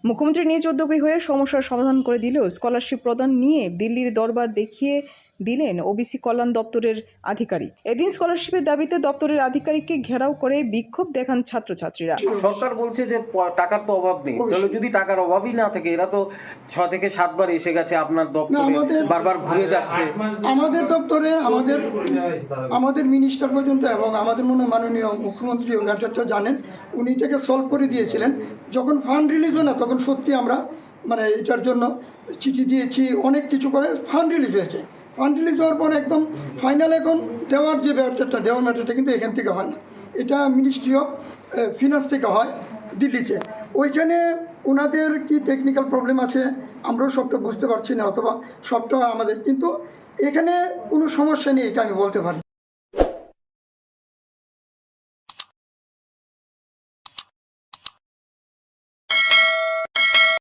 মুখ্যমন্ত্রী নিজ উদ্যোগী হয়ে সমস্যার সমাধান করে দিলেও স্কলারশিপ প্রদান নিয়ে দিল্লির দরবার দেখিয়ে দিলেন ওবিসি কল্যাণ দপ্তরের আধিকারিক। এদিন স্কলারশিপের দাবিতে দপ্তরের আধিকারিককে ঘেরাও করে বিক্ষোভ দেখান ছাত্রছাত্রীরা। সরকার বলছে যে টাকার তো অভাব নেই, তাহলে যদি টাকার অভাবই না থাকে, এরা তো 6 থেকে 7 বার এসে গেছে আপনার দপ্তরে, বারবার ঘুরে যাচ্ছে। আমাদের দপ্তরে আমাদের মিনিস্টার পর্যন্ত এবং আমাদের মাননীয় মুখ্যমন্ত্রী ম্যাটারটা জানেন, উনি এটাকে সলভ করে দিয়েছিলেন। যখন ফান্ড রিলিজ হয় না তখন সত্যি আমরা এটার জন্য চিঠি দিয়েছি, অনেক কিছু করে ফান্ড রিলিজ হয়েছে। ফান্ড রিলিজ হওয়ার পর একদম ফাইনাল এখন দেওয়ার যে ম্যাটারটা কিন্তু এখান থেকে হয় না, এটা মিনিস্ট্রি অফ ফিনান্স থেকে হয় দিল্লিতে। ওইখানে ওনাদের কি টেকনিক্যাল প্রবলেম আছে আমরাও সবটা বুঝতে পারছি না, অথবা সবটা আমাদের, কিন্তু এখানে কোনো সমস্যা নেই এটা আমি বলতে পারি।